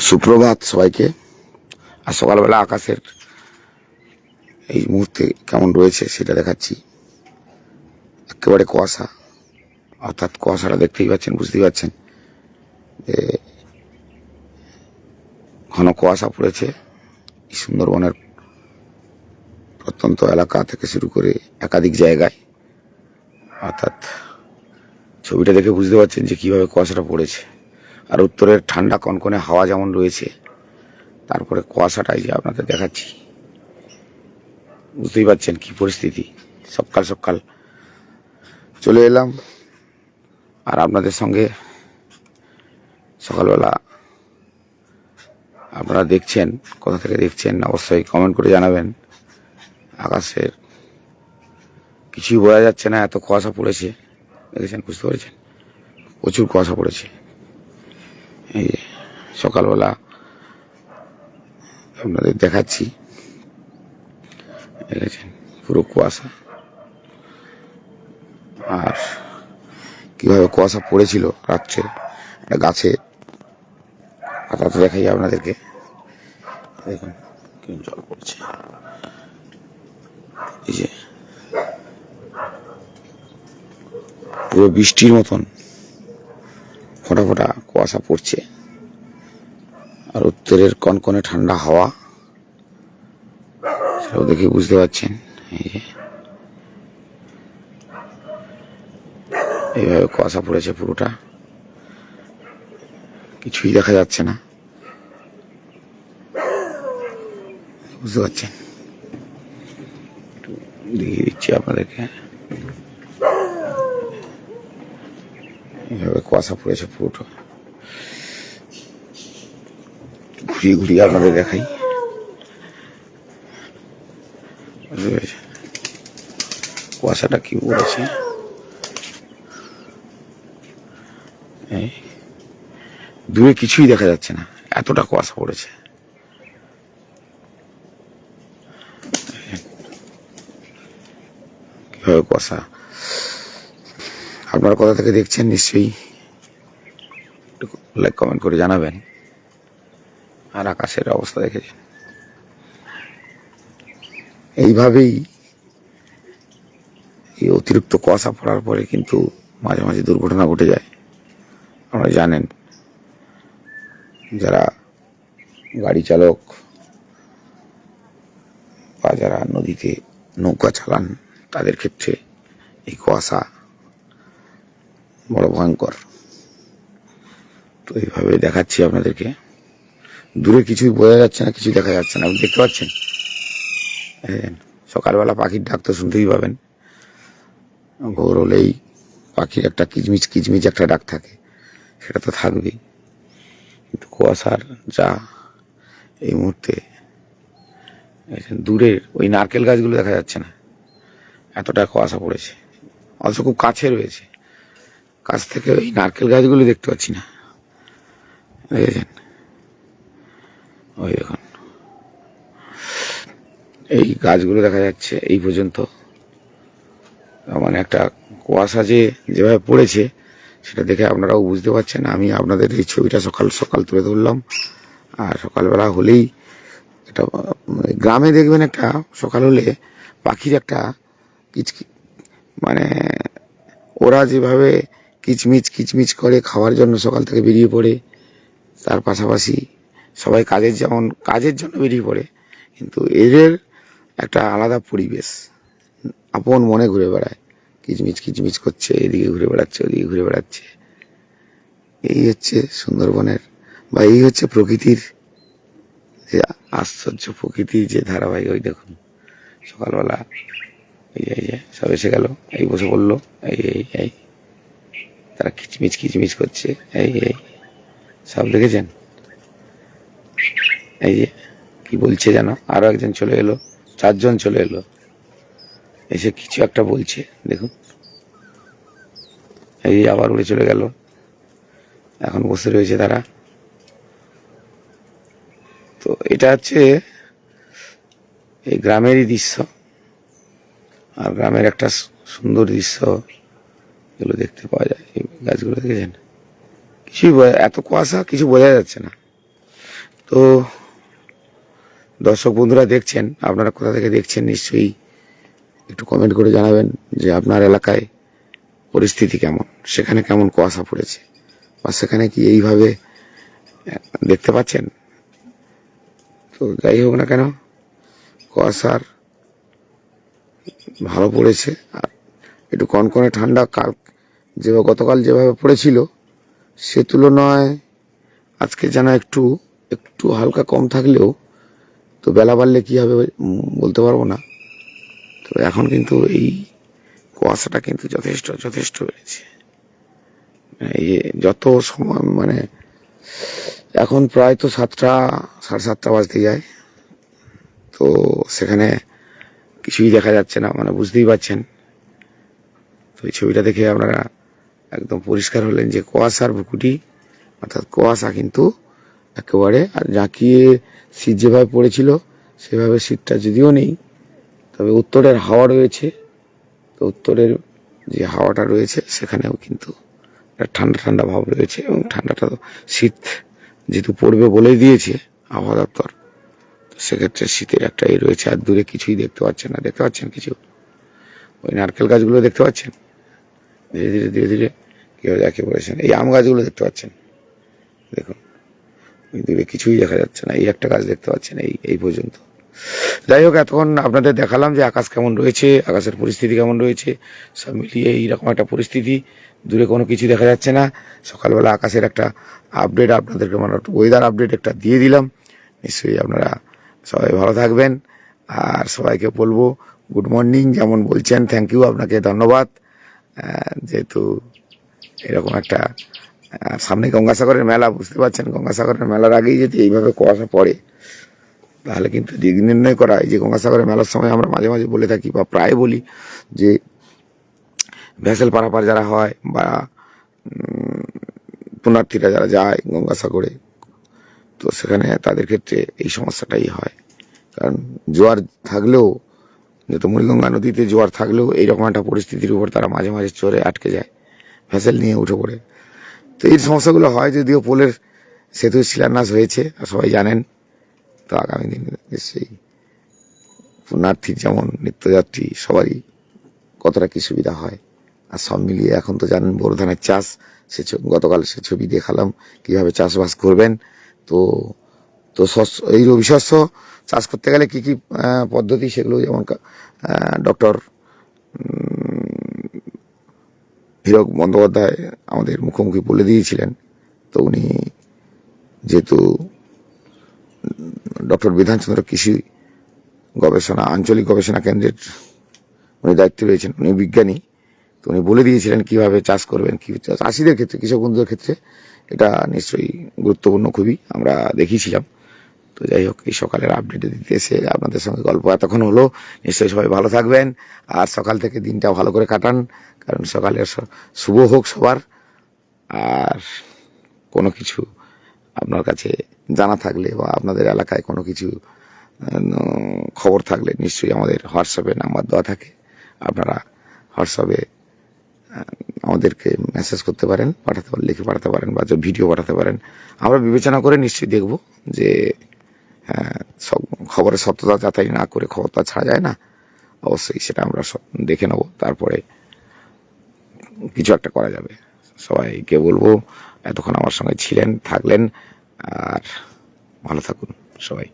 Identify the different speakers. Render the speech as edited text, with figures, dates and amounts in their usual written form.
Speaker 1: সুপ্রভাত সবাইকে। আর সকালবেলা আকাশের এই মুহূর্তে কেমন রয়েছে সেটা দেখাচ্ছি। একেবারে কুয়াশা, অর্থাৎ কুয়াশাটা দেখতেই পাচ্ছেন, বুঝতেই পারছেন যে ঘন কুয়াশা পড়েছে সুন্দরবনের প্রত্যন্ত এলাকা থেকে শুরু করে একাধিক জায়গায়। অর্থাৎ ছবিটা দেখে বুঝতে পারছেন যে কিভাবে কুয়াশাটা পড়েছে। আর উত্তরের ঠান্ডা কনকনে হাওয়া যেমন রয়েছে, তারপরে কুয়াশাটাই যে আপনাদের দেখাচ্ছি, বুঝতেই পারছেন কি পরিস্থিতি। সকাল সকাল চলে এলাম আর আপনাদের সঙ্গে সকালবেলা আপনারা দেখছেন, কোথা থেকে দেখছেন অবশ্যই কমেন্ট করে জানাবেন। আকাশের কিছুই বোঝা যাচ্ছে না, এত কুয়াশা পড়েছে, দেখেছেন, বুঝতে পেরেছেন, প্রচুর কুয়াশা পড়েছে। এই যে সকালবেলা আপনাদের দেখাচ্ছি, দেখেছেন পুরো কুয়াশা। আর কিভাবে কুয়াশা পড়েছিল রাত্রে গাছে, পাতাতে দেখাই আপনাদেরকে। দেখুন কি জল পড়ছে, এই যে পুরো বৃষ্টির মতন ফোঁটা ফোঁটা কুয়াশা পড়ছে। আর উত্তরের কনকনে ঠান্ডা হাওয়া, সেটাও দেখে বুঝতে পারছেন। এই যে এইভাবে কুয়াশা পড়েছে, পুরোটা কিছুই দেখা যাচ্ছে না, বুঝতে পারছেন। একটু দেখিয়ে দিচ্ছি আপনাদেরকে, এইভাবে কুয়াশা পড়েছে পুরোটা। ঘুরিয়ে ঘুরিয়ে আপনাদের দেখাই, বুঝতে পেরেছেন কুয়াশাটা কি পড়েছে। দূরে কিছুই দেখা যাচ্ছে না, এতটা কুয়াশা পড়েছে। কিভাবে কুয়াশা, আপনারা কোথা থেকে দেখছেন নিশ্চয়ই লাইক কমেন্ট করে জানাবেন। আর আকাশের অবস্থা দেখেছেন, এইভাবেই এই অতিরিক্ত কুয়াশা পড়ার পরে কিন্তু মাঝে মাঝে দুর্ঘটনা ঘটে যায়। আপনারা জানেন, যারা গাড়ি চালক বা যারা নদীতে নৌকা চালান, তাদের ক্ষেত্রে এই কুয়াশা বড় ভয়ঙ্কর। তো এইভাবে দেখাচ্ছি আপনাদেরকে। দূরে কিছুই বোঝা যাচ্ছে না, কিছু দেখা যাচ্ছে না, আপনি দেখতে পাচ্ছেন। সকালবেলা পাখির ডাক তো শুনতেই পাবেন, ভোর হলেই পাখির একটা কিচমিচ কিচমিচ একটা ডাক থাকে, সেটা তো থাকবেই। কিন্তু কুয়াশার যা এই মুহূর্তে, দূরের ওই নারকেল গাছগুলো দেখা যাচ্ছে না, এতটা কুয়াশা পড়েছে। অথচ খুব কাছে রয়েছে, কাছ থেকে ওই নারকেল গাছগুলো দেখতে পাচ্ছি না, দেখেছেন। ওই দেখুন এই গাছগুলো দেখা যাচ্ছে এই পর্যন্ত। মানে একটা কুয়াশা যেভাবে পড়েছে সেটা দেখে আপনারাও বুঝতে পারছেন। আমি আপনাদের এই ছবিটা সকাল সকাল তুলে ধরলাম। আর সকালবেলা হলেই এটা গ্রামে দেখবেন, একটা সকাল হলে পাখির একটা মানে ওরা যেভাবে কিচমিচ কিচমিচ করে খাওয়ার জন্য সকাল থেকে বেরিয়ে পড়ে, তার পাশাপাশি সবাই কাজের জন্য বেরিয়ে পড়ে, কিন্তু এদের একটা আলাদা পরিবেশ, আপন মনে ঘুরে বেড়ায়, কিচমিচ কিচমিচ করছে, এদিকে ঘুরে বেড়াচ্ছে, ওদিকে ঘুরে বেড়াচ্ছে। এই হচ্ছে সুন্দরবনের, বা এই হচ্ছে প্রকৃতির যে আশ্চর্য, প্রকৃতির যে ধারাবাহিক। ওই দেখুন সকালবেলা এই যে সব এসে গেল, এই বসে পড়লো, এই তারা কিচমিচ কিচমিচ করছে, এই সব দেখেছেন। এই যে কি বলছে যেন, আরো একজন চলে এলো, চারজন চলে এলো, এসে কিছু একটা বলছে, দেখুন। এই আবার উড়ে চলে গেল, এখন বসে রয়েছে তারা। তো এটা হচ্ছে এই গ্রামেরই দৃশ্য, আর গ্রামের একটা সুন্দর দৃশ্য এগুলো দেখতে পাওয়া যায়। এই গাছগুলো দেখেছেন, কিছুই এত কুয়াশা, কিছু বোঝা যাচ্ছে না। তো দর্শক বন্ধুরা দেখছেন, আপনারা কোথা থেকে দেখছেন নিশ্চয়ই একটু কমেন্ট করে জানাবেন যে আপনার এলাকায় পরিস্থিতি কেমন, সেখানে কেমন কুয়াশা পড়েছে, বা সেখানে কি এইভাবে দেখতে পাচ্ছেন। তো যাই হোক না কেন, কুয়াশার ভালো পড়েছে। আর একটু কনকনে ঠান্ডা কাল যেভাবে গতকাল যেভাবে পড়েছিল সে তুলনায় আজকে যেন একটু একটু হালকা কম থাকলেও, তো বেলা বাড়লে কী হবে বলতে পারবো না। তো এখন কিন্তু এই কুয়াশাটা কিন্তু যথেষ্ট যথেষ্ট বেড়েছে। এই যত সময় মানে এখন প্রায় তো 7টা 7:30 বাজতে যায়, তো সেখানে কিছুই দেখা যাচ্ছে না, মানে বুঝতেই পারছেন। তো এই ছবিটা দেখে আপনারা একদম পরিষ্কার হলেন যে কুয়াশার বুকুটি, অর্থাৎ কুয়াশা কিন্তু একেবারে আর জাঁকিয়ে শীত যেভাবে পড়েছিল সেভাবে শীতটা যদিও নেই, তবে উত্তরের হাওয়া রয়েছে। তো উত্তরের যে হাওয়াটা রয়েছে সেখানেও কিন্তু ঠান্ডা ঠান্ডা ভাব রয়েছে, এবং ঠান্ডাটা শীত যেহেতু পড়বে বলেই দিয়েছে আবহাওয়া দপ্তর, তো সেক্ষেত্রে শীতের একটা রয়েছে। আর দূরে কিছুই দেখতে পাচ্ছেন না, দেখতে পাচ্ছেন কিছু ওই নারকেল গাছগুলো দেখতে পাচ্ছেন ধীরে ধীরে ধীরে ধীরে কেউ দেখে পড়েছেন। এই আম গাছগুলো দেখতে পাচ্ছেন, দেখুন ওই দূরে কিছুই দেখা যাচ্ছে না, এই একটা গাছ দেখতে পাচ্ছেন এই এই পর্যন্ত। যাই হোক, এতক্ষণ আপনাদের দেখালাম যে আকাশ কেমন রয়েছে, আকাশের পরিস্থিতি কেমন রয়েছে, সব মিলিয়ে এইরকম একটা পরিস্থিতি। দূরে কোনো কিছু দেখা যাচ্ছে না। সকালবেলা আকাশের একটা আপডেট আপনাদেরকে, মানে ওয়েদার আপডেট একটা দিয়ে দিলাম। নিশ্চয়ই আপনারা সবাই ভালো থাকবেন। আর সবাইকে বলবো গুড মর্নিং, যেমন বলছেন থ্যাংক ইউ, আপনাকে ধন্যবাদ। যেহেতু এরকম একটা সামনে গঙ্গাসাগরের মেলা, বুঝতে পারছেন, গঙ্গাসাগরের মেলার আগেই যদি এইভাবে কুয়াশা পড়ে তাহলে কিন্তু দিক নির্ণয় করা। এই যে গঙ্গাসাগরের মেলার সময় আমরা মাঝে মাঝে বলে থাকি বা প্রায় বলি যে ভেসেল পারাপার যারা হয় বা পুণ্যার্থীরা যারা যায় গঙ্গাসাগরে, তো সেখানে তাদের ক্ষেত্রে এই সমস্যাটাই হয়। কারণ জোয়ার থাকলেও, যেহেতু মুড়িগঙ্গা নদীতে জোয়ার থাকলেও এইরকম একটা পরিস্থিতির উপর তারা মাঝে মাঝে চড়ে আটকে যায়, ভেসেল নিয়ে উঠে পড়ে। তো এই সমস্যাগুলো হয়, যদিও পোলের সেতুর শিলান্যাস হয়েছে সবাই জানেন। তো আগামী দিনে নিশ্চয়ই পুণ্যার্থীর যেমন নিত্যযাত্রী সবারই কতটা কী সুবিধা হয়। আর সব মিলিয়ে এখন তো জানেন বোরো ধানের চাষ, সে গতকাল সে ছবি দেখালাম কীভাবে চাষবাস করবেন। তো তো শস্য, এই রবি শস্য চাষ করতে গেলে কী কী পদ্ধতি, সেগুলো যেমন ডক্টর হীরক বন্দ্যোপাধ্যায় আমাদের মুখোমুখি বলে দিয়েছিলেন। তো উনি যেহেতু ডক্টর বিধানচন্দ্র কৃষি গবেষণা আঞ্চলিক গবেষণা কেন্দ্রের উনি দায়িত্বে রয়েছেন, উনি বিজ্ঞানী, তো উনি বলে দিয়েছিলেন কীভাবে চাষ করবেন। কী চাষিদের ক্ষেত্রে, কৃষক বন্ধুদের ক্ষেত্রে এটা নিশ্চয়ই গুরুত্বপূর্ণ, খুবই আমরা দেখিয়েছিলাম। তো যাই হোক, এই সকালের আপডেট দিতে এসে আপনাদের সঙ্গে গল্প এতক্ষণ হলো। নিশ্চয়ই সবাই ভালো থাকবেন আর সকাল থেকে দিনটা ভালো করে কাটান, কারণ সকালের শুভ হোক সবার। আর কোনো কিছু আপনার কাছে জানা থাকলে বা আপনাদের এলাকায় কোনো কিছু খবর থাকলে নিশ্চয়ই আমাদের হোয়াটসঅ্যাপে নাম্বার দেওয়া থাকে, আপনারা হোয়াটসঅ্যাপে আমাদেরকে মেসেজ করতে পারেন, পাঠাতে পারেন, লিখে পাঠাতে পারেন, বা ভিডিও পাঠাতে পারেন। আমরা বিবেচনা করে নিশ্চয়ই দেখব যে সব খবরের সত্যতা যাচাই না করে খবরটা ছাড়া যায় না, অবশ্যই সেটা আমরা দেখে নেব, তারপরে কিছু একটা করা যাবে। সবাইকে বলবো এতক্ষণ আমার সঙ্গে ছিলেন, থাকলেন, আর ভালো থাকুন সবাই।